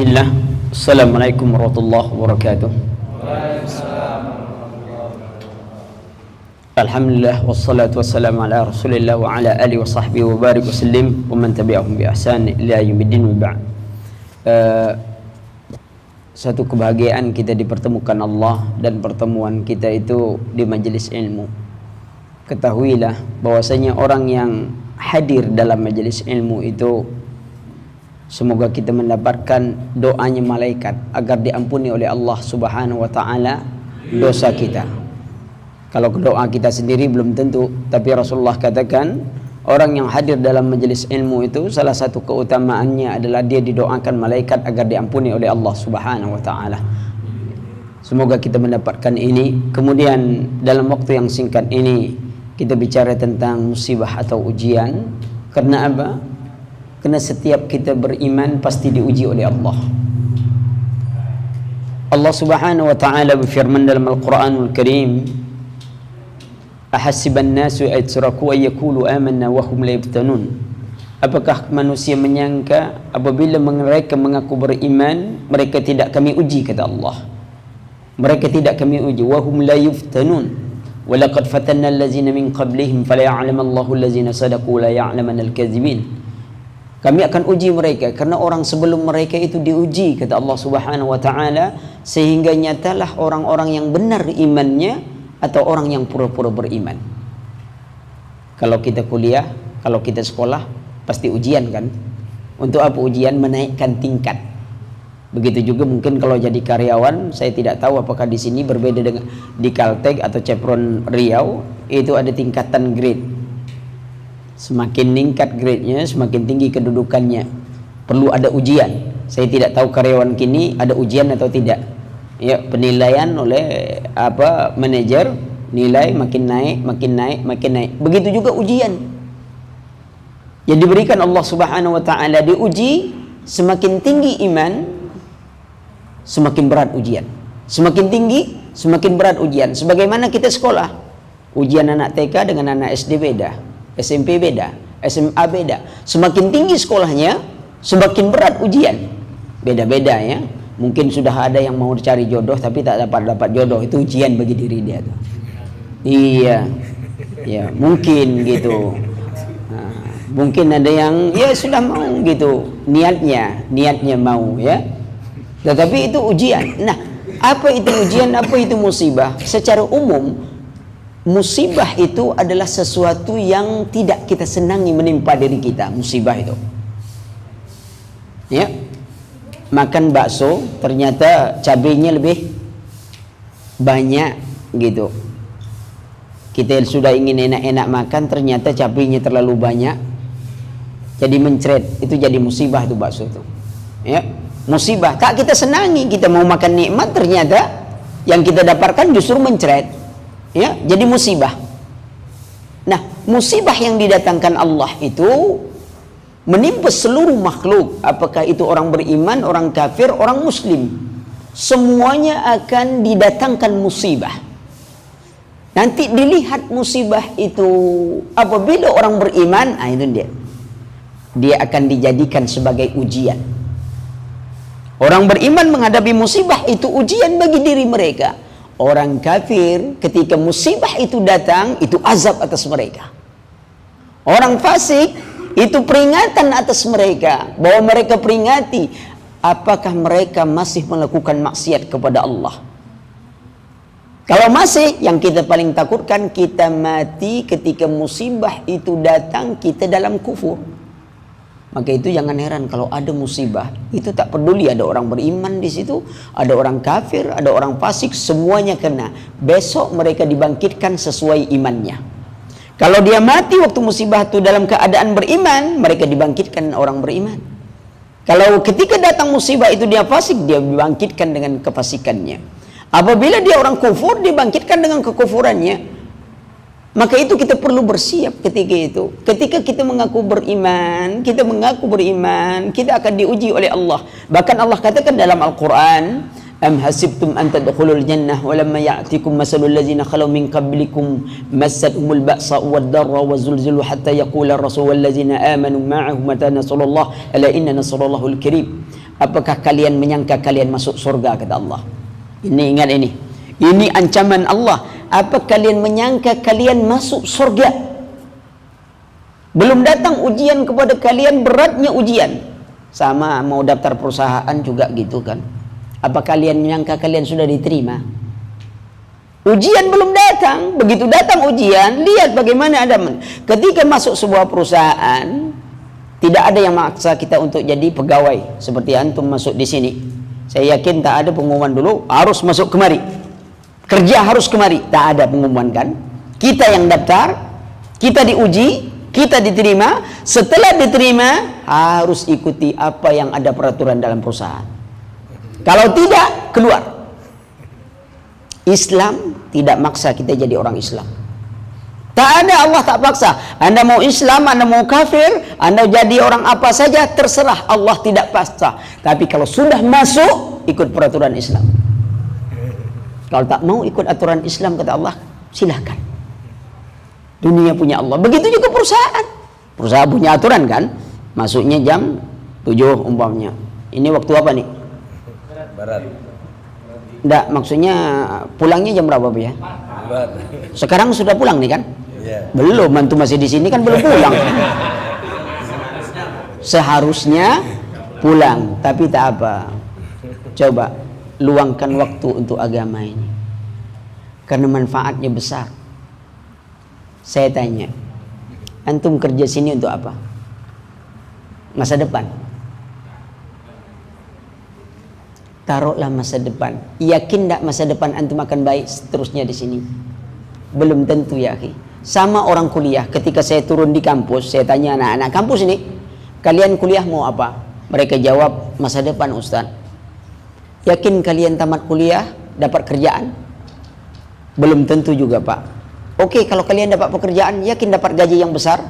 Bismillah. Assalamualaikum warahmatullahi wabarakatuh. Alhamdulillah wassalatu wassalamu ala Rasulillah wa ala alihi wa sahbihi wa barik wa sallim wa man tabi'ahum bi ihsan ila yaumiddin wa ba'd. Satu kebahagiaan kita dipertemukan Allah, dan pertemuan kita itu di majelis ilmu. Ketahuilah bahwasanya orang yang hadir dalam majelis ilmu itu semoga kita mendapatkan doanya malaikat agar diampuni oleh Allah Subhanahu wa taala dosa kita. Kalau doa kita sendiri belum tentu, tapi Rasulullah katakan orang yang hadir dalam majelis ilmu itu salah satu keutamaannya adalah dia didoakan malaikat agar diampuni oleh Allah Subhanahu wa taala. Semoga kita mendapatkan ini. Kemudian dalam waktu yang singkat ini kita bicara tentang musibah atau ujian. Karena apa? Karena setiap kita beriman pasti diuji oleh Allah. Allah Subhanahu wa taala berfirman dalam Al-Qur'anul Karim, "Ahasiban nasu ayyatruku ay yaqulu amanna wa hum la yaftanun." Apakah manusia menyangka apabila mereka mengaku beriman, mereka tidak kami uji, kata Allah. Mereka tidak kami uji, wa hum la yaftanun. Wa laqad fatanna allazina min qablihim fala ya'lamallahu allazina sadaqu la ya'lamanal kadzibin. Kami akan uji mereka karena orang sebelum mereka itu diuji, kata Allah Subhanahu wa taala, sehingga nyatalah orang-orang yang benar imannya atau orang yang pura-pura beriman. Kalau kita kuliah, kalau kita sekolah, pasti ujian kan? Untuk apa ujian? Menaikkan tingkat. Begitu juga mungkin kalau jadi karyawan, saya tidak tahu apakah di sini berbeda dengan di Caltech atau Chevron Riau, itu ada tingkatan grade. Semakin meningkat grade-nya, semakin tinggi kedudukannya. Perlu ada ujian. Saya tidak tahu karyawan kini ada ujian atau tidak. Ya, penilaian oleh manajer, nilai makin naik, makin naik, makin naik. Begitu juga ujian. Yang diberikan Allah Subhanahu wa taala, diuji, semakin tinggi iman, semakin berat ujian. Semakin tinggi, semakin berat ujian. Sebagaimana kita sekolah. Ujian anak TK dengan anak SD beda, SMP beda, SMA beda. Semakin tinggi sekolahnya, semakin berat ujian. Beda-beda ya. Mungkin sudah ada yang mau cari jodoh tapi tak dapat jodoh, itu ujian bagi diri dia tuh. Iya, ya mungkin gitu. Nah, mungkin ada yang ya sudah mau gitu, niatnya mau ya. Tetapi itu ujian. Nah, apa itu ujian? Apa itu musibah? Secara umum, musibah itu adalah sesuatu yang tidak kita senangi menimpa diri kita. Musibah itu, ya. Makan bakso ternyata cabenya lebih banyak gitu. Kita sudah ingin enak-enak makan, ternyata cabenya terlalu banyak, jadi mencret. Itu jadi musibah tuh bakso itu, ya. Musibah tak kita senangi. Kita mau makan nikmat, ternyata yang kita dapatkan justru mencret, ya. Jadi musibah. Nah, musibah yang didatangkan Allah itu menimpa seluruh makhluk, apakah itu orang beriman, orang kafir, orang muslim, semuanya akan didatangkan musibah. Nanti dilihat musibah itu apabila orang beriman, itu dia akan dijadikan sebagai ujian. Orang beriman menghadapi musibah itu ujian bagi diri mereka. Orang kafir ketika musibah itu datang, itu azab atas mereka. Orang fasik itu peringatan atas mereka, bahwa mereka peringati apakah mereka masih melakukan maksiat kepada Allah. Kalau masih, yang kita paling takutkan kita mati ketika musibah itu datang, kita dalam kufur. Maka itu jangan heran kalau ada musibah, itu tak peduli ada orang beriman di situ, ada orang kafir, ada orang fasik, semuanya kena. Besok mereka dibangkitkan sesuai imannya. Kalau dia mati waktu musibah itu dalam keadaan beriman, mereka dibangkitkan orang beriman. Kalau ketika datang musibah itu dia fasik, dia dibangkitkan dengan kefasikannya. Apabila dia orang kufur, dibangkitkan dengan kekufurannya. Maka itu kita perlu bersiap ketika itu. Ketika kita mengaku beriman, kita akan diuji oleh Allah. Bahkan Allah katakan dalam Al-Quran, Am hasibtum an tadkhulul jannah wa lamma ya'tikum masalul ladzina khalu min qablikum massatuhumul ba'sa wad-dharra wa zulzilu hatta yaqula ar-rasul wal ladzina amanu ma'ahu mata nasrullah ala inna nasrullahil karim. Apakah kalian menyangka kalian masuk surga, kata Allah. Ini ingat ini. Ini ancaman Allah. Apa kalian menyangka kalian masuk surga? Belum datang ujian kepada kalian, beratnya ujian. Sama mau daftar perusahaan juga gitu kan. Apa kalian menyangka kalian sudah diterima? Ujian belum datang. Begitu datang ujian, lihat bagaimana ada. Ketika masuk sebuah perusahaan, tidak ada yang maksa kita untuk jadi pegawai. Seperti antum masuk di sini. Saya yakin tak ada pengumuman dulu harus masuk kemari. Kerja harus kemari. Tak ada pengumuman kan? Kita yang daftar, kita diuji, kita diterima. Setelah diterima, harus ikuti apa yang ada peraturan dalam perusahaan. Kalau tidak, keluar. Islam tidak maksa kita jadi orang Islam. Tak ada, Allah tak paksa. Anda mau Islam, Anda mau kafir, Anda jadi orang apa saja, terserah. Allah tidak paksa. Tapi kalau sudah masuk, ikut peraturan Islam. Kalau tak mau ikut aturan Islam, kata Allah, silahkan. Dunia punya Allah. Begitu juga perusahaan. Perusahaan punya aturan kan? Masuknya jam 7 umpamanya. Ini waktu apa nih? Barat. Enggak, maksudnya pulangnya jam berapa, Bu ya? Sekarang sudah pulang nih kan? Yeah. Belum, mantu masih di sini kan belum pulang. Seharusnya pulang, tapi tak apa. Coba luangkan waktu untuk agama ini. Karena manfaatnya besar. Saya tanya, antum kerja sini untuk apa? Masa depan. Taruhlah masa depan. Yakin tak masa depan antum akan baik seterusnya di sini? Belum tentu ya, akhi. Sama orang kuliah, ketika saya turun di kampus, saya tanya anak-anak kampus ini, kalian kuliah mau apa? Mereka jawab, masa depan Ustaz. Yakin kalian tamat kuliah dapat kerjaan? Belum tentu juga, Pak. Oke, kalau kalian dapat pekerjaan, yakin dapat gaji yang besar?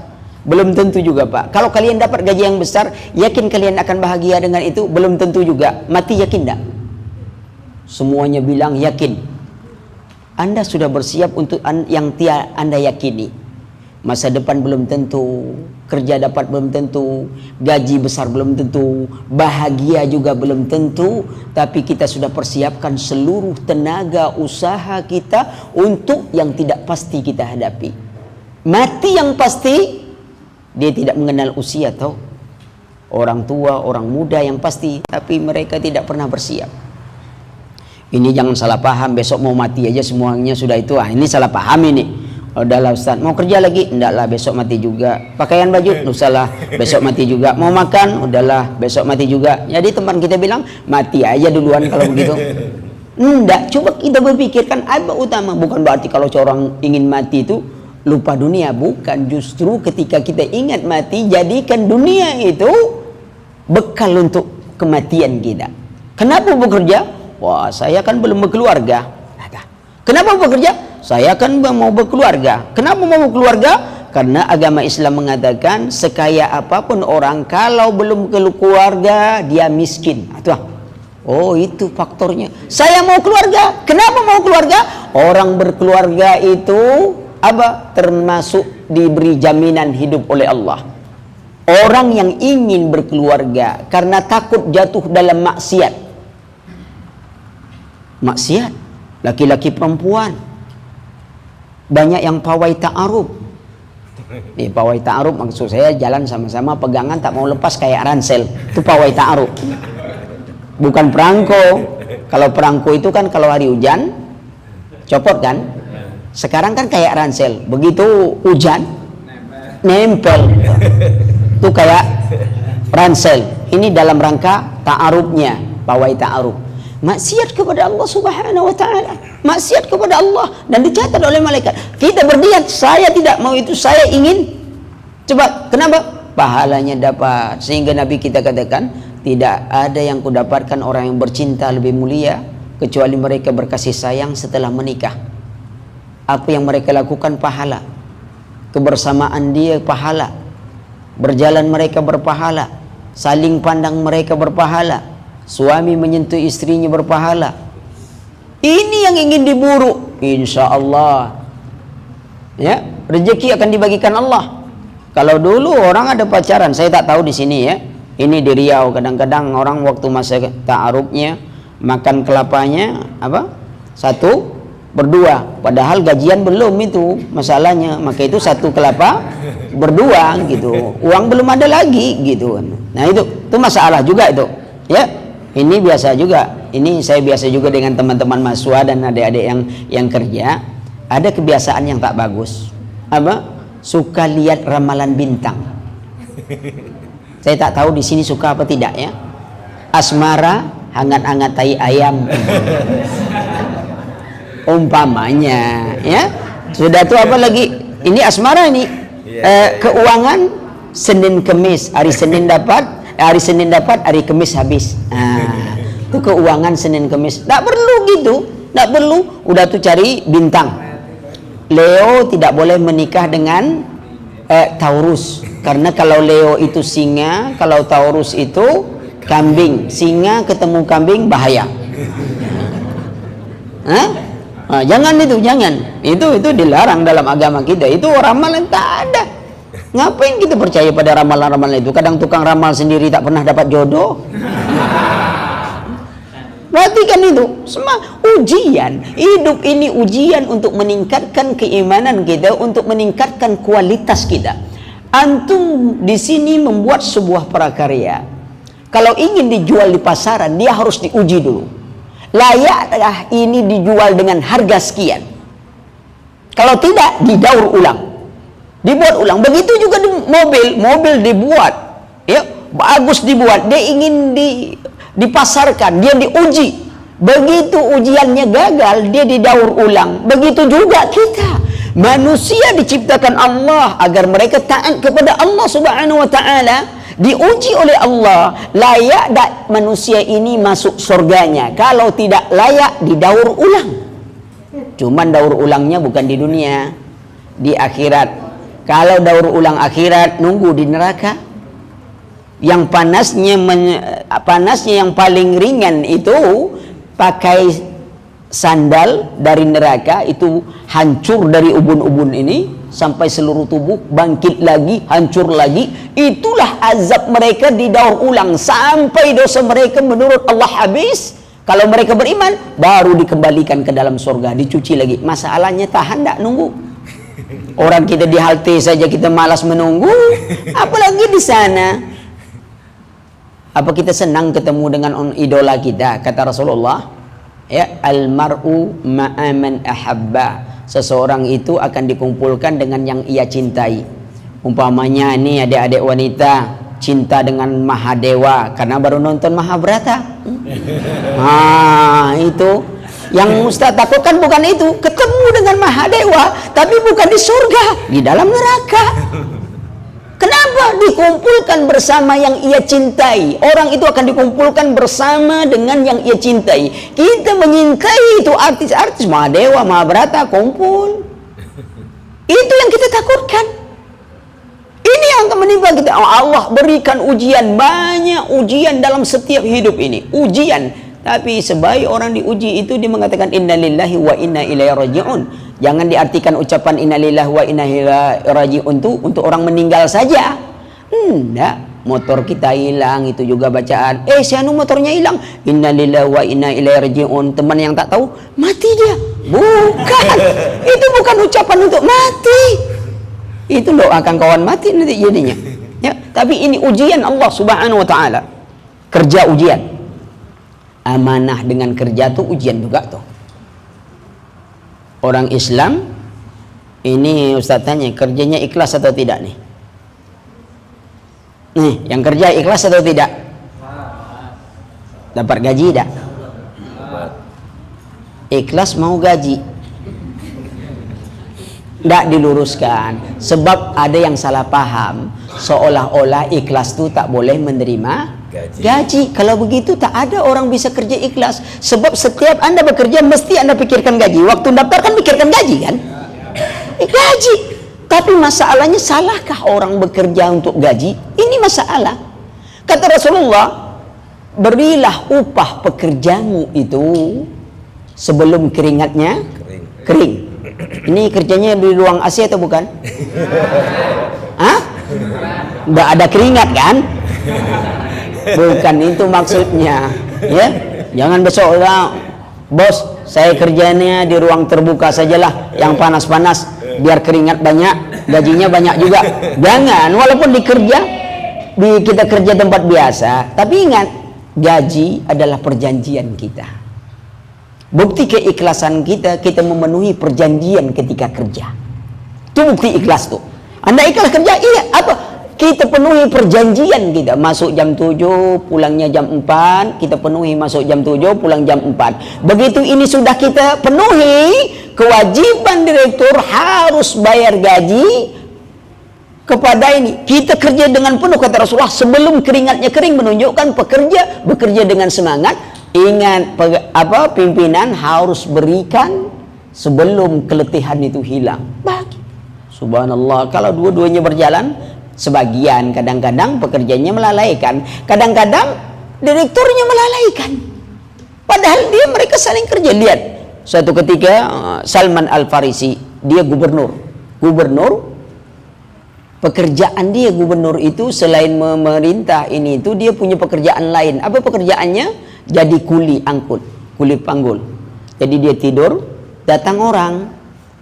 Belum tentu juga, Pak. Kalau kalian dapat gaji yang besar, yakin kalian akan bahagia dengan itu? Belum tentu juga. Mati yakin tak? Semuanya bilang yakin. Anda sudah bersiap untuk yang Anda yakini. Masa depan belum tentu, kerja dapat belum tentu, gaji besar belum tentu, bahagia juga belum tentu, tapi kita sudah persiapkan seluruh tenaga usaha kita untuk yang tidak pasti kita hadapi. Mati yang pasti, dia tidak mengenal usia tau. Orang tua, orang muda yang pasti, tapi mereka tidak pernah bersiap. Ini jangan salah paham, besok mau mati aja semuanya sudah itu. Ini salah paham ini. Udahlah Ustaz, mau kerja lagi? Ndaklah, besok mati juga. Pakaian baju? Usahlah, besok mati juga. Mau makan? Udahlah, besok mati juga. Jadi teman kita bilang, mati aja duluan kalau begitu. Ndak, coba kita berpikirkan apa utama. Bukan berarti kalau seorang ingin mati itu lupa dunia. Bukan, justru ketika kita ingat mati, jadikan dunia itu bekal untuk kematian kita. Kenapa bekerja? Wah, saya kan belum berkeluarga. Kenapa bekerja? Saya kan mau berkeluarga. Kenapa mau berkeluarga? Karena agama Islam mengatakan sekaya apapun orang, kalau belum berkeluarga dia miskin. Oh, itu faktornya. Saya mau keluarga. Kenapa mau keluarga? Orang berkeluarga itu apa? Termasuk diberi jaminan hidup oleh Allah. Orang yang ingin berkeluarga karena takut jatuh dalam maksiat. Maksiat, laki-laki perempuan, banyak yang pawai ta'aruf. Pawai ta'aruf maksud saya jalan sama-sama pegangan tak mau lepas kayak ransel, itu pawai ta'aruf. Bukan perangko. Kalau perangko itu kan kalau hari hujan copot kan. Sekarang kan kayak ransel, begitu hujan nempel. Itu kayak ransel. Ini dalam rangka ta'arufnya, pawai ta'aruf. Maksiat kepada Allah Subhanahu wa ta'ala, maksiat kepada Allah, dan dicatat oleh malaikat. Kita berniat, saya tidak mau itu, saya ingin. Coba, kenapa? Pahalanya dapat. Sehingga Nabi kita katakan, tidak ada yang kudapatkan orang yang bercinta lebih mulia kecuali mereka berkasih sayang setelah menikah. Apa yang mereka lakukan pahala, kebersamaan dia pahala, berjalan mereka berpahala, saling pandang mereka berpahala, suami menyentuh istrinya berpahala. Ini yang ingin diburu. Insya Allah ya, rezeki akan dibagikan Allah. Kalau dulu orang ada pacaran, saya tak tahu di sini ya, Ini di Riau kadang-kadang orang waktu masa ta'arufnya makan kelapanya apa? Satu berdua, padahal gajian belum itu masalahnya, maka itu satu kelapa berdua gitu, uang belum ada lagi gitu. Nah itu masalah juga itu ya. Ini biasa juga, ini saya biasa juga dengan teman-teman mahasiswa dan adik-adik yang kerja, ada kebiasaan yang tak bagus, apa? Suka lihat ramalan bintang. Saya tak tahu di sini suka apa tidak ya. Asmara hangat-hangat tai ayam umpamanya ya. Sudah tuh apa lagi, ini asmara ini keuangan Senin Kemis, hari Senin dapat, hari Kemis habis. Itu keuangan Senin Kemis, tak perlu gitu, tak perlu. Udah tuh cari bintang. Leo tidak boleh menikah dengan Taurus, karena kalau Leo itu singa, kalau Taurus itu kambing. Singa ketemu kambing bahaya. Jangan itu, jangan. Itu dilarang dalam agama kita. Itu ramalan tak ada. Ngapain kita percaya pada ramalan-ramalan itu? Kadang tukang ramal sendiri tak pernah dapat jodoh. Perhatikan itu, semua ujian. Hidup ini ujian untuk meningkatkan keimanan kita, untuk meningkatkan kualitas kita. Antum di sini membuat sebuah prakarya. Kalau ingin dijual di pasaran, dia harus diuji dulu. Layakkah ini dijual dengan harga sekian? Kalau tidak, didaur ulang, dibuat ulang. Begitu juga di mobil dibuat, ya bagus dibuat, dia ingin dipasarkan, dia diuji. Begitu ujiannya gagal, dia didaur ulang. Begitu juga kita, manusia diciptakan Allah agar mereka taat kepada Allah Subhanahu wa taala. Diuji oleh Allah, layak tak manusia ini masuk surganya? Kalau tidak layak, didaur ulang. Cuman daur ulangnya bukan di dunia, di akhirat. Kalau daur ulang akhirat, nunggu di neraka. Yang panasnya yang paling ringan itu pakai sandal dari neraka, itu hancur dari ubun-ubun ini sampai seluruh tubuh, bangkit lagi, hancur lagi. Itulah azab mereka, didaur ulang sampai dosa mereka menurut Allah habis. Kalau mereka beriman, baru dikembalikan ke dalam surga, dicuci lagi. Masalahnya tahan tak nunggu? Orang kita di halte saja kita malas menunggu, apalagi di sana. Apa kita senang ketemu dengan idola kita? Kata Rasulullah, ya, almar'u ma'aman ahabba. Seseorang itu akan dikumpulkan dengan yang ia cintai. Umpamanya ini adik-adik wanita cinta dengan Mahadewa karena baru nonton Mahabharata. Itu yang Ustaz takutkan bukan itu, ketemu dengan Mahadewa tapi bukan di surga, di dalam neraka. Kenapa? Dikumpulkan bersama yang ia cintai. Orang itu akan dikumpulkan bersama dengan yang ia cintai. Kita menyintai itu artis-artis Mahadewa, Mahabharata, kumpul. Itu yang kita takutkan. Ini yang akan menimpa kita. Allah berikan ujian, banyak ujian dalam setiap hidup ini. Ujian. Tapi sebaik orang diuji itu dia mengatakan innalillahi wa inna ilaihi raji'un. Jangan diartikan ucapan innalillahi wa inna ilaihi raji'un itu untuk orang meninggal saja. Enggak, motor kita hilang itu juga bacaan. Si anu motornya hilang, innalillahi wa inna ilaihi raji'un. Teman yang tak tahu, mati dia. Bukan. Itu bukan ucapan untuk mati. Itu doakan kawan mati nanti jadinya. Ya, tapi ini ujian Allah Subhanahu wa taala. Kerja ujian. Amanah dengan kerja tuh ujian juga tuh. Orang Islam ini Ustaz tanya, kerjanya ikhlas atau tidak nih? Nih, yang kerja ikhlas atau tidak? Dapat gaji tidak? Ikhlas mau gaji? Tidak diluruskan. Sebab ada yang salah paham, seolah-olah ikhlas itu tak boleh menerima gaji. Kalau begitu tak ada orang bisa kerja ikhlas. Sebab setiap Anda bekerja mesti Anda pikirkan gaji. Waktu daftar kan pikirkan gaji kan? Gaji. Tapi masalahnya, salahkah orang bekerja untuk gaji? Ini masalah. Kata Rasulullah, berilah upah pekerjamu itu sebelum keringatnya kering. Ini kerjanya di ruang AC atau bukan? Hah? Nggak ada keringat kan? Bukan itu maksudnya, ya. Jangan besok lah, bos, saya kerjanya di ruang terbuka sajalah, yang panas-panas, biar keringat banyak, gajinya banyak juga. Jangan, walaupun kita kerja tempat biasa, tapi ingat, gaji adalah perjanjian kita. Bukti keikhlasan kita memenuhi perjanjian ketika kerja. Itu bukti ikhlas tuh. Anda ikhlas kerja, iya, apa? Kita penuhi perjanjian kita. Masuk jam 7, pulangnya jam 4. Kita penuhi masuk jam 7, pulang jam 4. Begitu ini sudah kita penuhi, kewajiban direktur harus bayar gaji kepada ini. Kita kerja dengan penuh, kata Rasulullah, sebelum keringatnya kering, menunjukkan pekerja bekerja dengan semangat. Ingat, pimpinan harus berikan sebelum keletihan itu hilang. Bagi. Subhanallah, kalau dua-duanya berjalan, sebagian kadang-kadang pekerjanya melalaikan, kadang-kadang direkturnya melalaikan. Padahal mereka saling kerja. Lihat, suatu ketika Salman Al-Farisi, dia gubernur. Pekerjaan dia gubernur itu selain memerintah ini itu, dia punya pekerjaan lain. Apa pekerjaannya? Jadi kuli angkut, kuli panggul. Jadi dia tidur, datang orang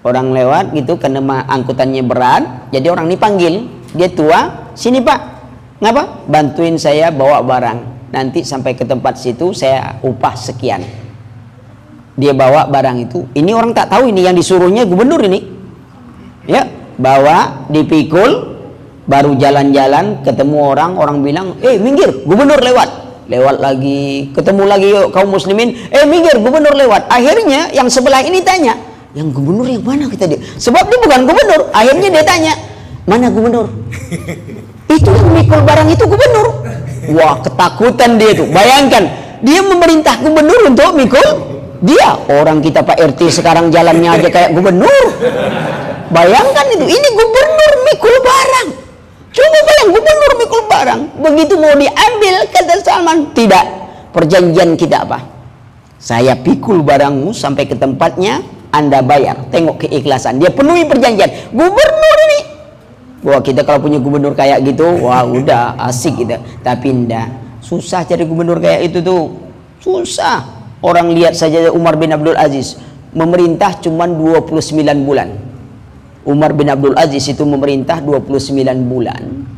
lewat gitu, karena angkutannya berat, jadi orang ini panggil. Dia tua, sini pak, ngapa? Bantuin saya bawa barang, nanti sampai ke tempat situ saya upah sekian. Dia bawa barang itu, ini orang tak tahu ini yang disuruhnya gubernur ini, ya, bawa, dipikul, baru jalan-jalan ketemu orang bilang, minggir, gubernur lewat lagi, ketemu lagi kaum muslimin, minggir, gubernur lewat. Akhirnya yang sebelah ini tanya, yang gubernur yang mana, kita dia, sebab dia bukan gubernur. Akhirnya dia tanya, mana gubernur? Itu yang mikul barang itu gubernur. Wah, ketakutan dia tuh. Bayangkan, dia memerintah gubernur untuk mikul dia. Orang kita Pak RT sekarang jalannya aja kayak gubernur. Bayangkan itu, ini gubernur mikul barang. Coba bayang, gubernur mikul barang. Begitu mau diambil, kata Salman, tidak. Perjanjian kita apa? Saya pikul barangmu sampai ke tempatnya, Anda bayar. Tengok keikhlasan. Dia penuhi perjanjian. Gubernur ini. Wah, kita kalau punya gubernur kayak gitu, wah udah asik kita. Tapi enggak, susah cari gubernur kayak itu tuh. Susah. Orang lihat saja Umar bin Abdul Aziz memerintah cuma 29 bulan. Umar bin Abdul Aziz itu memerintah 29 bulan.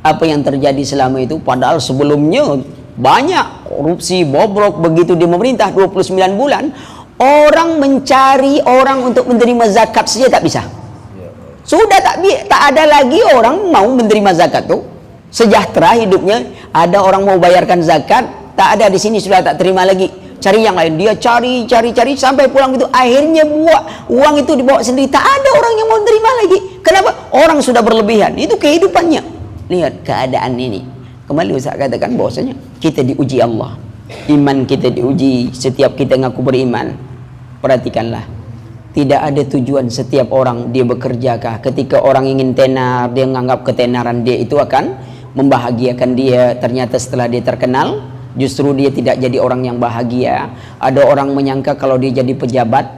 Apa yang terjadi selama itu? Padahal sebelumnya banyak korupsi, bobrok. Begitu dia memerintah 29 bulan, orang mencari orang untuk menerima zakat saja tak bisa. Sudah tak ada lagi orang mau menerima zakat tuh. Sejahtera hidupnya. Ada orang mau bayarkan zakat, tak ada di sini, sudah tak terima lagi. Cari yang lain. Dia cari sampai pulang itu. Akhirnya uang itu dibawa sendiri. Tak ada orang yang mau terima lagi. Kenapa? Orang sudah berlebihan. Itu kehidupannya. Lihat keadaan ini. Kembali Ustaz katakan bahwasanya kita diuji Allah. Iman kita diuji. Setiap kita ngaku beriman, perhatikanlah. Tidak ada tujuan setiap orang dia bekerjakah. Ketika orang ingin tenar, dia menganggap ketenaran dia itu akan membahagiakan dia. Ternyata setelah dia terkenal, justru dia tidak jadi orang yang bahagia. Ada orang menyangka kalau dia jadi pejabat,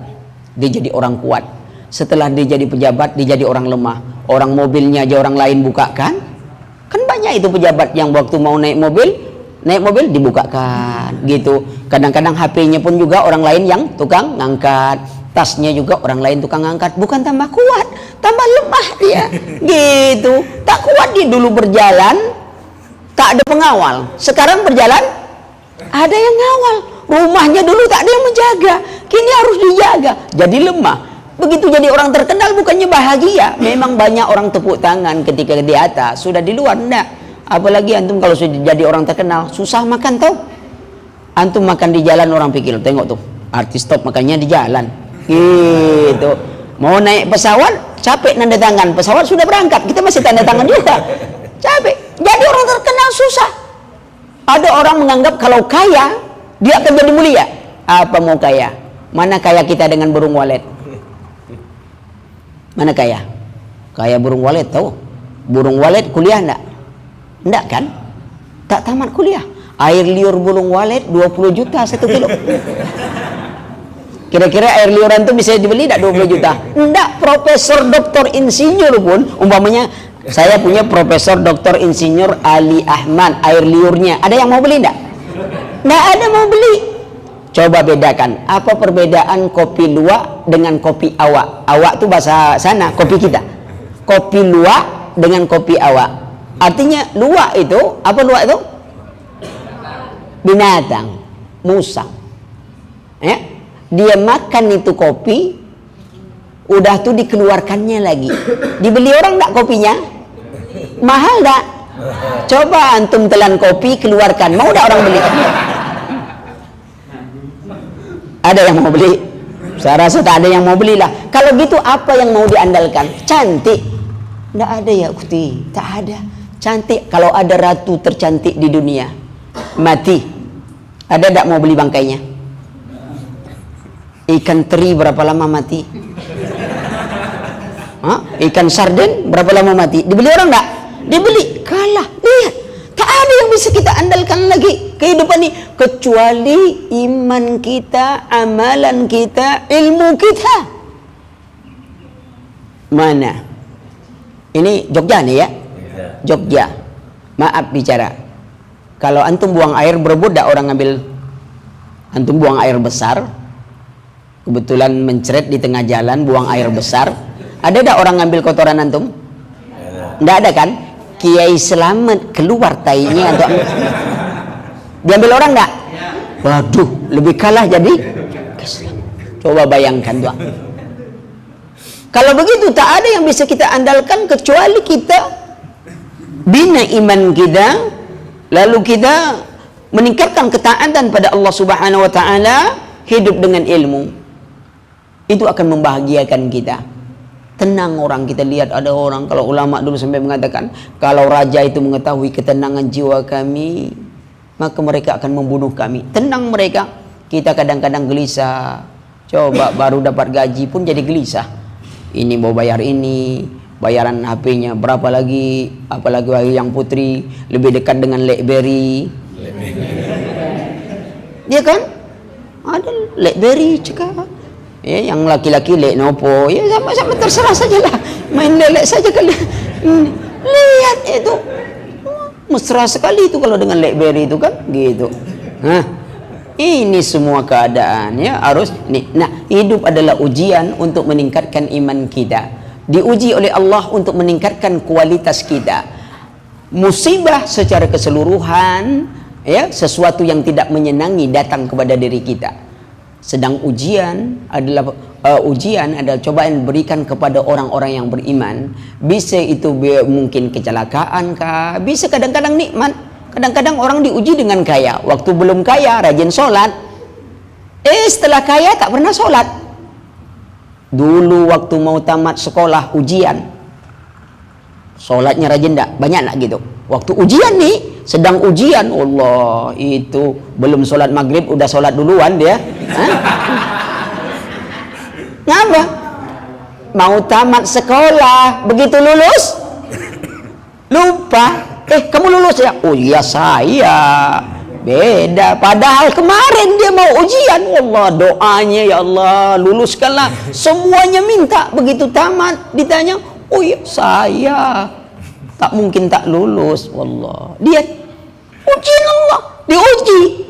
dia jadi orang kuat. Setelah dia jadi pejabat, dia jadi orang lemah. Orang mobilnya aja orang lain bukakan. Kan banyak itu pejabat yang waktu mau naik mobil dibukakan gitu. Kadang-kadang HP-nya pun juga orang lain yang tukang ngangkat. Tasnya juga orang lain tukang angkat. Bukan tambah kuat, tambah lemah dia. Gitu. Tak kuat dia dulu berjalan, tak ada pengawal. Sekarang berjalan, ada yang ngawal. Rumahnya dulu tak ada yang menjaga, kini harus dijaga. Jadi lemah. Begitu jadi orang terkenal bukannya bahagia. Memang banyak orang tepuk tangan ketika di atas. Sudah di luar, enggak. Apalagi antum kalau sudah jadi orang terkenal, susah makan tau. Antum makan di jalan orang pikir, tengok tuh, artis top makannya di jalan. Gitu. Mau naik pesawat capek nanda tangan, pesawat sudah berangkat, kita masih tanda tangan juga, capek. Jadi orang terkenal susah. Ada orang menganggap kalau kaya dia akan jadi mulia. Apa mau kaya? Mana kaya kita dengan burung walet? Mana kaya? Kaya burung walet tahu? Burung walet kuliah enggak? Enggak kan? Tak tamat kuliah. Air liur burung walet 20 juta 1 kilo. Kira-kira air liuran itu bisa dibeli tidak 20 juta? Enggak, profesor, doktor, insinyur pun umpamanya Saya punya Profesor Dr. Insinyur Ali Ahmad, air liurnya. Ada yang mau beli enggak? Enggak ada mau beli. Coba bedakan, apa perbedaan kopi luwak dengan kopi awak? Awak tuh bahasa sana, kopi kita. Kopi luwak dengan kopi awak. Artinya luwak itu, apa luwak itu? Binatang, musang. Ya? Dia makan itu kopi, udah tuh dikeluarkannya lagi. Dibeli orang enggak kopinya? Mahal enggak? Coba antum telan kopi, keluarkan. Mau enggak orang beli? Ada yang mau beli? Saya rasa tak ada yang mau belilah. Kalau gitu apa yang mau diandalkan? Cantik? Enggak ada ya ukhti, tak ada. Cantik, kalau ada ratu tercantik di dunia, mati, ada enggak mau beli bangkainya? Ikan teri berapa lama mati? Ikan sarden berapa lama mati? Dibeli orang enggak? Dibeli, kalah. Lihat, tak ada yang bisa kita andalkan lagi kehidupan ini kecuali iman kita, amalan kita, ilmu kita. Mana? Ini Jogja nih ya? Jogja. Maaf bicara. Kalau antum buang air berebut dak orang ngambil? Antum buang air besar, kebetulan mencret di tengah jalan, buang air besar, ada dak orang ngambil kotoran antum? Ndak ada kan? Kiai Selamat keluar tainya atau diambil orang ndak? Waduh, lebih kalah jadi. Coba bayangkan tuh. Kalau begitu tak ada yang bisa kita andalkan kecuali kita bina iman kita, lalu kita meningkatkan ketaatan pada Allah Subhanahu wa taala, hidup dengan ilmu. Itu akan membahagiakan kita. Tenang orang, kita lihat ada orang, kalau ulama dulu sampai mengatakan, kalau raja itu mengetahui ketenangan jiwa kami, maka mereka akan membunuh kami. Tenang mereka. Kita kadang-kadang gelisah. Coba baru dapat gaji pun jadi gelisah. Ini mau bayar ini, bayaran HP-nya berapa lagi, apalagi yang putri lebih dekat dengan BlackBerry. Dia kan? Ada BlackBerry cekak. Ya, yang laki-laki Lenovo, ya sama-sama terserah sajalah, main lelek saja kali. Lihat itu, mesra sekali itu kalau dengan BlackBerry itu kan, gitu. Ini semua keadaan ya harus. Nah, hidup adalah ujian untuk meningkatkan iman kita. Diuji oleh Allah untuk meningkatkan kualitas kita. Musibah secara keseluruhan, ya sesuatu yang tidak menyenangi datang kepada diri kita. Sedang ujian adalah cobaan berikan kepada orang-orang yang beriman. Bisa itu mungkin kecelakaan kah, bisa kadang-kadang nikmat. Kadang-kadang orang diuji dengan kaya. Waktu belum kaya rajin sholat, setelah kaya tak pernah sholat. Dulu waktu mau tamat sekolah ujian, sholatnya rajin tak? Banyak nak gitu. Waktu ujian nih, sedang ujian, Allah itu belum sholat maghrib udah sholat duluan dia. Ngapa? Mau tamat sekolah, begitu lulus lupa. Kamu lulus ya? Oh iya saya. Beda. Padahal kemarin dia mau ujian. Allah doanya, ya Allah luluskanlah. Semuanya minta. Begitu tamat ditanya, oh iya saya. Tak mungkin tak lulus. Wallah. Dia ujian Allah, diuji.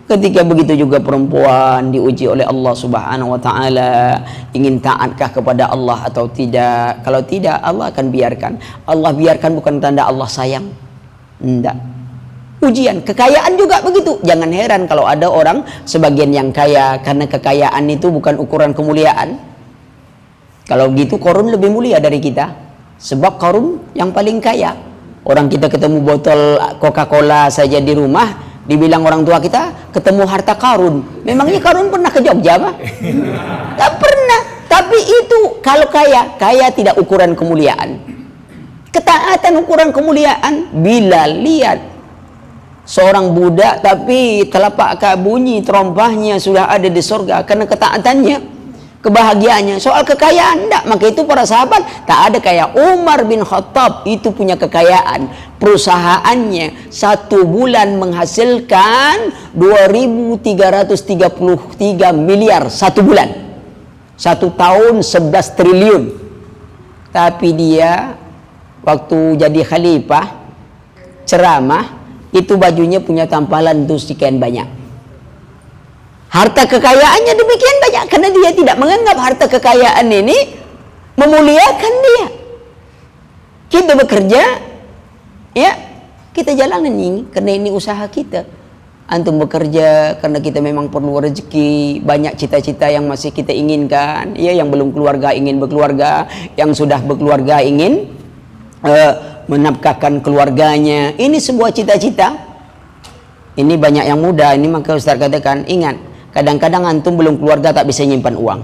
Ketika begitu juga perempuan diuji oleh Allah Subhanahu wa taala, ingin taatkah kepada Allah atau tidak? Kalau tidak, Allah akan biarkan. Allah biarkan bukan tanda Allah sayang. Enggak. Ujian, kekayaan juga begitu. Jangan heran kalau ada orang sebagian yang kaya karena kekayaan itu bukan ukuran kemuliaan. Kalau gitu Qarun lebih mulia dari kita. Sebab Qarun yang paling kaya. Orang kita ketemu botol Coca-Cola saja di rumah, dibilang orang tua kita ketemu harta Qarun. Memangnya Qarun pernah ke Jogja apa? Tak pernah. Tapi itu kalau kaya tidak ukuran kemuliaan. Ketaatan ukuran kemuliaan. Bila lihat seorang budak tapi telapak bunyi terompahnya sudah ada di surga karena ketaatannya, kebahagiaannya. Soal kekayaan enggak, maka itu para sahabat tak ada kayak Umar bin Khattab, itu punya kekayaan. Perusahaannya satu bulan menghasilkan 2.333 miliar satu bulan. Satu tahun 11 triliun. Tapi dia waktu jadi khalifah ceramah, itu bajunya punya tampalan tuh sekian banyak. Harta kekayaannya demikian banyak karena dia tidak menganggap harta kekayaan ini memuliakan dia. Kita bekerja, ya kita jalanin ini karena ini usaha kita. Antum bekerja karena kita memang perlu rezeki, banyak cita-cita yang masih kita inginkan. Ya, yang belum keluarga ingin berkeluarga, yang sudah berkeluarga ingin menafkahkan keluarganya. Ini sebuah cita-cita. Ini banyak yang muda. Ini maka Ustaz katakan, ingat, kadang-kadang antum belum keluarga tak bisa nyimpan uang,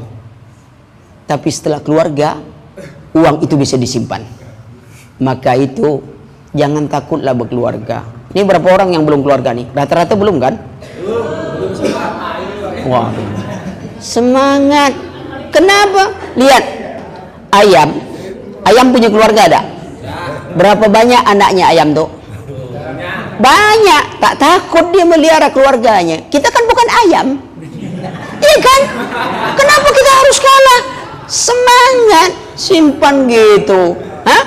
tapi setelah keluarga uang itu bisa disimpan. Maka itu jangan takutlah berkeluarga. Ini berapa orang yang belum keluarga nih? Rata-rata belum kan? Wah, semangat. Kenapa? Lihat ayam punya keluarga ada? Berapa banyak anaknya ayam tuh? Banyak. Tak takut dia melihara keluarganya. Kita kan bukan ayam, iya kan? Kenapa kita harus kalah? Semangat, simpan gitu. Hah?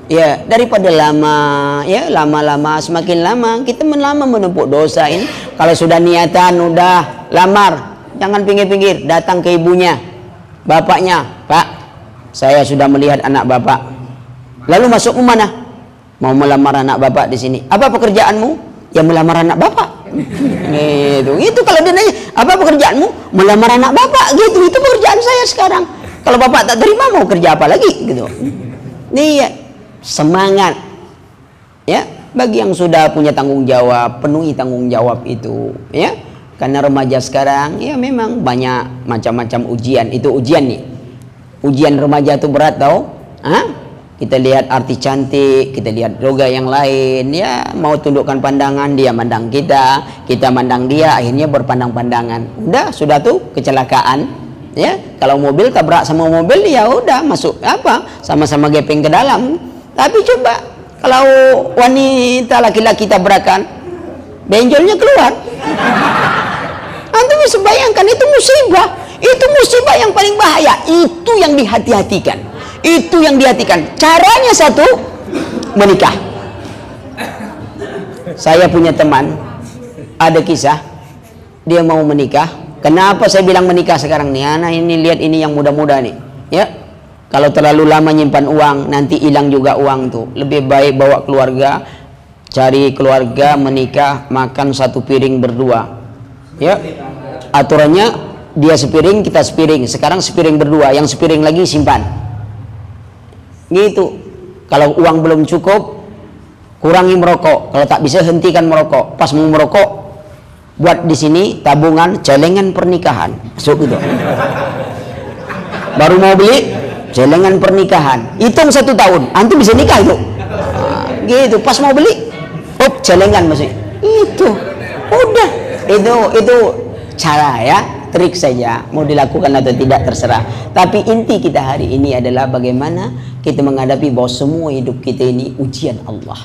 Ya, daripada lama, ya lama-lama, semakin lama kita menumpuk dosa ini. Kalau sudah niatan, udah lamar, jangan pinggir-pinggir, datang ke ibunya, bapaknya, Pak, saya sudah melihat anak bapak. Lalu masuk ke mana? Mau melamar anak bapak di sini. Apa pekerjaanmu? Ya melamar anak bapak. Gitu kalau dia nanya, apa pekerjaanmu? Melamar anak bapak. Gitu, itu pekerjaan saya sekarang. Kalau bapak tak terima mau kerja apa lagi? Gitu. Nih ya, semangat. Ya, bagi yang sudah punya tanggung jawab, penuhi tanggung jawab itu. Ya, karena remaja sekarang, ya memang banyak macam-macam ujian. Itu ujian nih. Ujian remaja itu berat tau? Hah? Kita lihat artis cantik, kita lihat yoga yang lain, ya mau tundukkan pandangan, dia mandang kita mandang dia, akhirnya berpandang-pandangan. Udah, sudah tuh kecelakaan. Ya, kalau mobil tabrak sama mobil, ya udah masuk apa? Sama-sama gepeng ke dalam. Tapi coba kalau wanita laki-laki tabrakan, benjolnya keluar. Antum bisa bayangkan, itu musibah. Itu musibah yang paling bahaya. Itu yang dihati-hatikan. Itu yang dihatikan. Caranya satu, menikah. Saya punya teman, ada kisah, dia mau menikah. Kenapa saya bilang menikah sekarang nih? Anak ini lihat ini yang muda-muda nih. Ya, kalau terlalu lama nyimpan uang, nanti hilang juga uang tuh. Lebih baik bawa keluarga, cari keluarga, menikah, makan satu piring berdua. Ya, aturannya dia sepiring, kita sepiring. Sekarang sepiring berdua, yang sepiring lagi simpan. Gitu. Kalau uang belum cukup, kurangi merokok. Kalau tak bisa, hentikan merokok. Pas mau merokok, buat di sini tabungan celengan pernikahan. Masuk gitu. Baru mau beli celengan pernikahan. Hitung 1 tahun, antum bisa nikah itu. Nah, gitu. Pas mau beli, celengan masih. Itu. Udah. Itu cara ya. Trik saja, mau dilakukan atau tidak terserah. Tapi inti kita hari ini adalah bagaimana kita menghadapi bahwa semua hidup kita ini ujian Allah.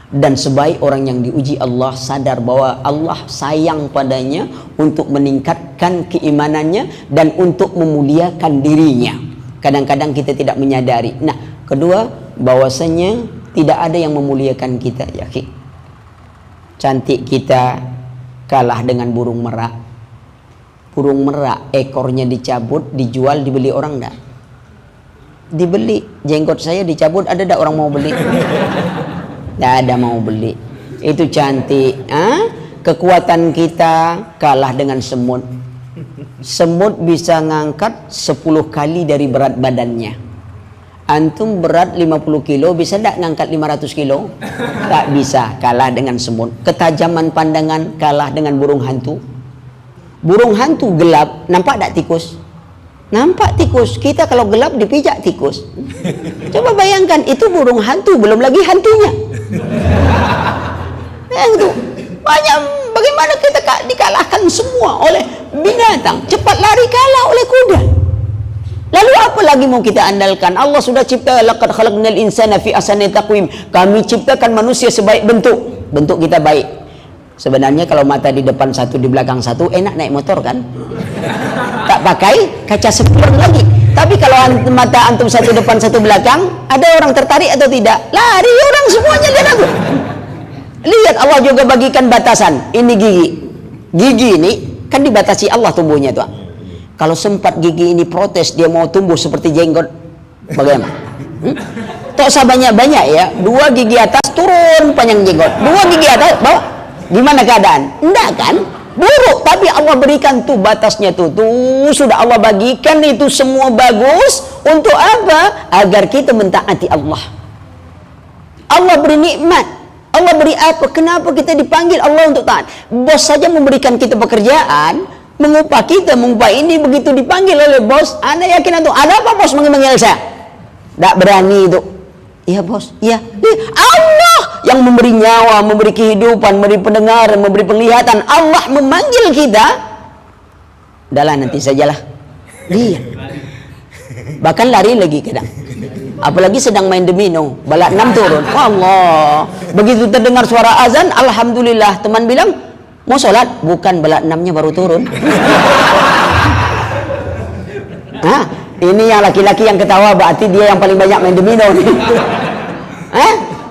Dan sebaik orang yang diuji Allah sadar bahwa Allah sayang padanya untuk meningkatkan keimanannya dan untuk memuliakan dirinya. Kadang-kadang kita tidak menyadari. Nah, kedua, bahwasanya tidak ada yang memuliakan kita, ya. Cantik kita kalah dengan burung merak. Burung merak ekornya dicabut, dijual, dibeli orang enggak? Dibeli. Jenggot saya dicabut, ada enggak orang mau beli? Enggak ada mau beli. Itu cantik. Kekuatan kita kalah dengan semut. Semut bisa ngangkat 10 kali dari berat badannya. Antum berat 50 kilo, bisa enggak ngangkat 500 kilo? Tak bisa, kalah dengan semut. Ketajaman pandangan kalah dengan burung hantu. Burung hantu gelap, nampak tak tikus? Nampak tikus. Kita kalau gelap dipijak tikus. Coba bayangkan, itu burung hantu, belum lagi hantunya. Yang itu banyak. Bagaimana kita dikalahkan semua oleh binatang? Cepat lari kalah oleh kuda. Lalu apa lagi mau kita andalkan? Allah sudah cipta, laqad khalaqnal insana fi ahsani taqwim. Kami ciptakan manusia sebaik bentuk. Bentuk kita baik. Sebenarnya kalau mata di depan satu, di belakang satu, enak naik motor kan? Tak pakai kaca spion lagi. Tapi kalau mata antum satu depan satu belakang, ada orang tertarik atau tidak? Lari orang semuanya lihat aku. Lihat Allah juga bagikan batasan. Ini gigi. Gigi ini kan dibatasi Allah tumbuhnya tuh. Kalau sempat gigi ini protes dia mau tumbuh seperti jenggot, bagaimana? Tok banyak-banyak ya. 2 gigi atas turun panjang jenggot. 2 gigi atas bawah. Gimana keadaan? Enggak kan? Buruk, tapi Allah berikan tuh batasnya tuh sudah Allah bagikan itu semua bagus untuk apa? Agar kita mentaati Allah. Allah beri nikmat, Allah beri apa? Kenapa kita dipanggil Allah untuk taat? Bos saja memberikan kita pekerjaan, mengupah kita, mengupah ini, begitu dipanggil oleh bos, Anda yakin itu ada apa bos manggil saya? Tak berani itu. Iya bos, iya. Allah yang memberi nyawa, memberi kehidupan, memberi pendengaran, memberi penglihatan. Allah memanggil kita. Udahlah nanti sajalah. Dia. Bahkan lari lagi kadang. Apalagi sedang main domino, balak 6 turun. Allah. Begitu terdengar suara azan, alhamdulillah. Teman bilang, mau sholat? Bukan, balak 6-nya baru turun. Hah? Ini yang laki-laki yang ketawa, berarti dia yang paling banyak main domino nih.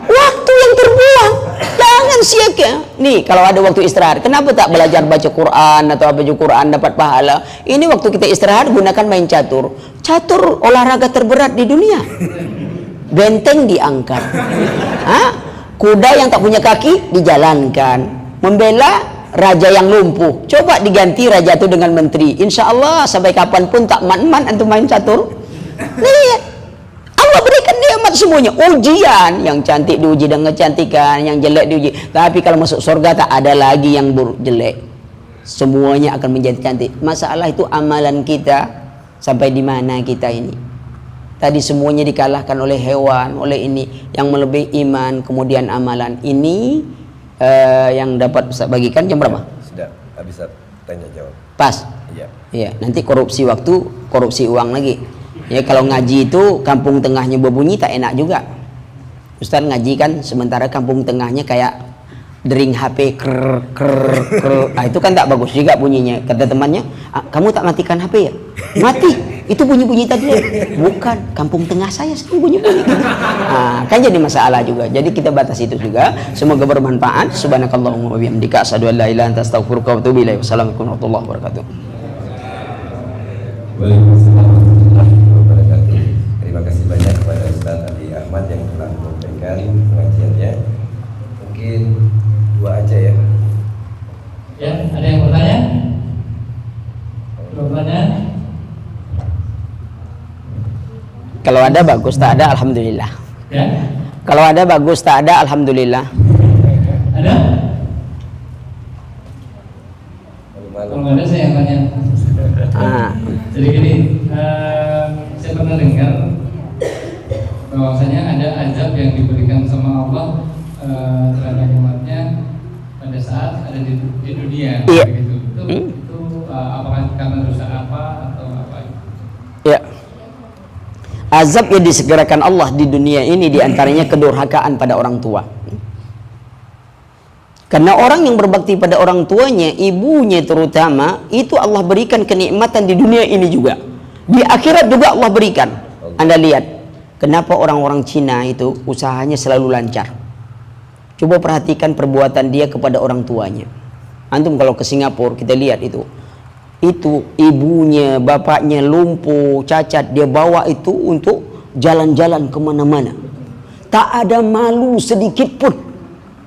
Waktu yang terbuang, jangan sia-sia. Nih, kalau ada waktu istirahat, kenapa tak belajar baca Quran atau baca Quran dapat pahala? Ini waktu kita istirahat gunakan main catur. Catur olahraga terberat di dunia. Benteng diangkat. Kuda yang tak punya kaki dijalankan. Membela raja yang lumpuh, coba diganti raja itu dengan menteri. Insya Allah sampai kapanpun tak man-man antum main catur. Lihat, Allah berikan nikmat semuanya. Ujian, yang cantik diuji dengan kecantikan, yang jelek diuji. Tapi kalau masuk surga tak ada lagi yang buruk jelek. Semuanya akan menjadi cantik. Masalah itu amalan kita sampai di mana kita ini. Tadi semuanya dikalahkan oleh hewan, oleh ini yang melebihi iman, kemudian amalan. Ini yang dapat Ustaz bagikan jam berapa? Sudah habis tanya jawab. Pas? Iya. Iya, nanti korupsi waktu, korupsi uang lagi. Ya kalau ngaji itu kampung tengahnya berbunyi tak enak juga. Ustaz ngaji kan sementara kampung tengahnya kayak dering HP ker. Itu kan tak bagus juga bunyinya. Kata temannya, kamu tak matikan HP ya? Mati. Itu bunyi-bunyi tadi. Bukan, kampung tengah saya sering bunyi-bunyi. Kan jadi masalah juga. Jadi kita batasi itu juga. Semoga bermanfaat. Subhanakallahumma wa bihamdika asyhadu an la ilaha illa anta astaghfiruka wa atubu ilaik. Wassalamualaikum warahmatullahi wabarakatuh. Waalaikumsalam warahmatullahi wabarakatuh. Terima kasih banyak kepada Ustaz Ali Ahmad yang telah memberikan pengajiannya. Mungkin 2 aja ya. Ya, ada yang bertanya? Jawabannya? Kalau ada bagus, tak ada alhamdulillah. Ya. Kalau ada bagus, tak ada alhamdulillah. Ada? Kalau nggak ada saya yang tanya. Jadi gini, saya pernah dengar bahwasanya ada azab yang diberikan sama Allah terhadap umatnya pada saat ada di dunia. Iya. Begitu. Itu apakah karena dosa apa atau apa? Ya. Azab yang disegerakan Allah di dunia ini diantaranya kedurhakaan pada orang tua. Karena orang yang berbakti pada orang tuanya, ibunya terutama, itu Allah berikan kenikmatan di dunia ini juga. Di akhirat juga Allah berikan. Anda lihat, kenapa orang-orang Cina itu usahanya selalu lancar. Coba perhatikan perbuatan dia kepada orang tuanya. Antum kalau ke Singapura, kita lihat itu ibunya, bapaknya lumpuh, cacat, dia bawa itu untuk jalan-jalan kemana-mana. Tak ada malu sedikit pun.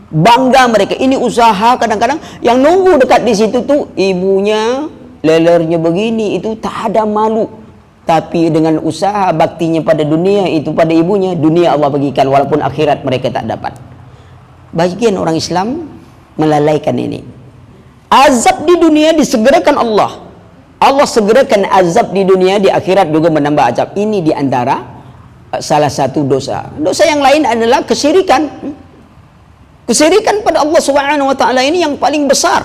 Bangga mereka. Ini usaha kadang-kadang yang nunggu dekat di situ tuh ibunya lelernya begini, itu tak ada malu. Tapi dengan usaha baktinya pada dunia itu pada ibunya, dunia Allah bagikan walaupun akhirat mereka tak dapat. Bagian orang Islam melalaikan ini. Azab di dunia disegerakan Allah. Allah segerakan azab di dunia, di akhirat juga menambah azab. Ini diantara salah satu dosa. Dosa yang lain adalah kesyirikan. Kesyirikan pada Allah Subhanahu wa taala ini yang paling besar.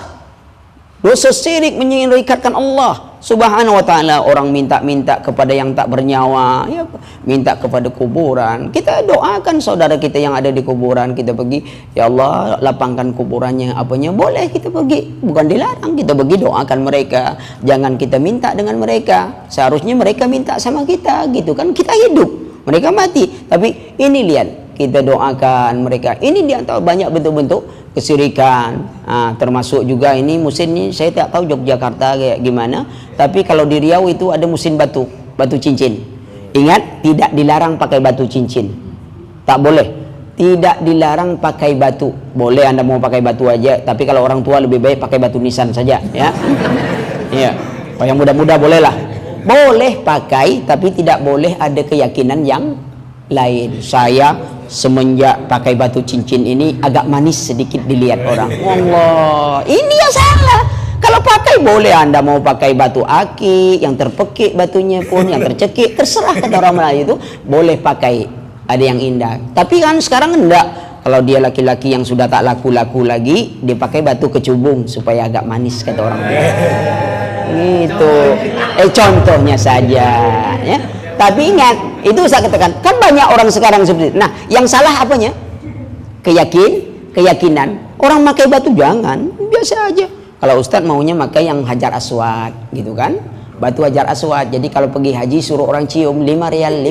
Dosa syirik menyirikatkan Allah Subhanahu wa ta'ala. Orang minta-minta kepada yang tak bernyawa, ya, minta kepada kuburan. Kita doakan saudara kita yang ada di kuburan, kita pergi, ya Allah lapangkan kuburannya, apanya, boleh kita pergi, bukan dilarang, kita pergi doakan mereka. Jangan kita minta dengan mereka, seharusnya mereka minta sama kita, gitu kan. Kita hidup, mereka mati. Tapi ini lihat, kita doakan mereka. Ini diantara banyak bentuk-bentuk kesyirikan. Termasuk juga ini musim ini, saya tak tahu Yogyakarta kayak gimana, tapi kalau di Riau itu ada musim batu cincin. Ingat, tidak dilarang pakai batu cincin, tak boleh. Tidak dilarang pakai batu, boleh Anda mau pakai batu aja, tapi kalau orang tua lebih baik pakai batu nisan saja, ya. Iya, kalau yang muda-muda bolehlah, boleh pakai, tapi tidak boleh ada keyakinan yang lain. Saya semenjak pakai batu cincin ini agak manis sedikit dilihat orang. Allah, ini yang salah. Kalau pakai boleh, Anda mau pakai batu aki yang terpekik batunya pun, yang tercekik, terserah kata orang Melayu itu, boleh pakai, ada yang indah. Tapi kan sekarang enggak. Kalau dia laki-laki yang sudah tak laku-laku lagi, dia pakai batu kecubung supaya agak manis kata orang Melayu. Itu contohnya saja, ya. Tapi ingat, itu saya katakan, kan banyak orang sekarang seperti itu. Nah, yang salah apanya? Keyakinan. Orang pakai batu jangan, biasa aja. Kalau Ustadz maunya pakai yang Hajar Aswad, gitu kan? Batu Hajar Aswad. Jadi kalau pergi haji suruh orang cium 5 rial.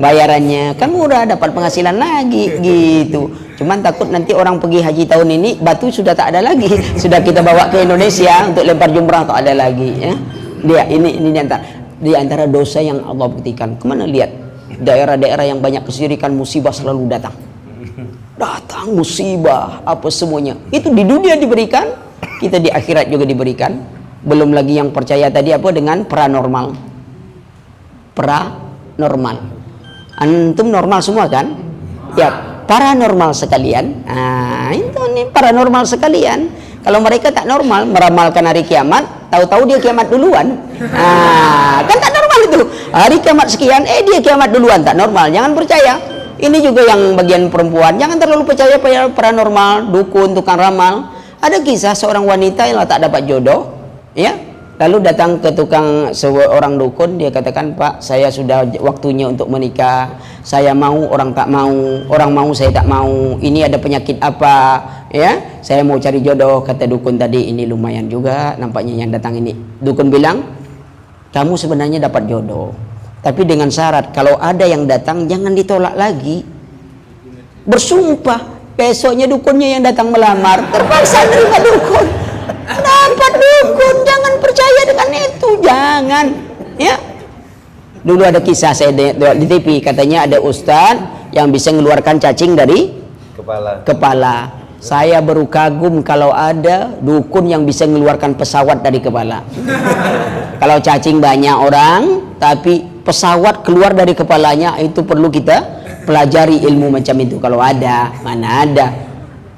Bayarannya kan murah, dapat penghasilan lagi, gitu. Cuman takut nanti orang pergi haji tahun ini batu sudah tak ada lagi. Sudah kita bawa ke Indonesia untuk lempar jumrah, tak ada lagi, ya. Dia ini di antara dosa yang Allah buktikan. Kemana lihat daerah-daerah yang banyak kesyirikan, musibah selalu datang musibah, apa semuanya itu di dunia diberikan, kita di akhirat juga diberikan. Belum lagi yang percaya tadi apa dengan paranormal. Antum normal semua kan? Ya, paranormal sekalian. Itu nih paranormal sekalian. Kalau mereka tak normal, meramalkan hari kiamat, tahu-tahu dia kiamat duluan. Kan tak normal itu. Hari kiamat sekian, dia kiamat duluan, tak normal. Jangan percaya. Ini juga yang bagian perempuan, jangan terlalu percaya pada paranormal, dukun, tukang ramal. Ada kisah seorang wanita yang tak dapat jodoh, ya. Lalu datang ke tukang seorang dukun, dia katakan, "Pak, saya sudah waktunya untuk menikah. Saya mau, orang tak mau, orang mau, saya tak mau. Ini ada penyakit apa? Ya, saya mau cari jodoh." Kata dukun tadi, "Ini lumayan juga nampaknya yang datang ini." Dukun bilang, "Kamu sebenarnya dapat jodoh, tapi dengan syarat kalau ada yang datang jangan ditolak lagi." Bersumpah, besoknya dukunnya yang datang melamar, terpaksa terima dukun. Dapat dukun, jangan percaya dengan itu, jangan, ya. Dulu ada kisah saya di TV, katanya ada ustadz yang bisa mengeluarkan cacing dari kepala. Saya baru kagum kalau ada dukun yang bisa mengeluarkan pesawat dari kepala. Kalau cacing banyak orang, tapi pesawat keluar dari kepalanya, itu perlu kita pelajari ilmu macam itu. Kalau ada, mana ada.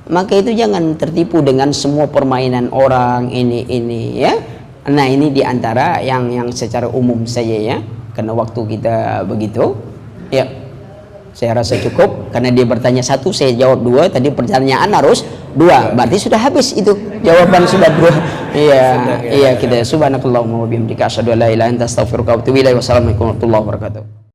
Maka itu jangan tertipu dengan semua permainan orang ini, ya. Nah, ini diantara yang secara umum saja, ya. Karena waktu kita begitu, ya. Saya rasa cukup, karena dia bertanya satu, saya jawab dua. Tadi pertanyaan harus dua, berarti sudah habis itu. Jawaban sudah dua. Iya, kita subhanakallahumma wa bihamdika asyhadu an la ilaha illa anta astaghfiruka wa atubu ilaik. Wassalamualaikum warahmatullahi wabarakatuh.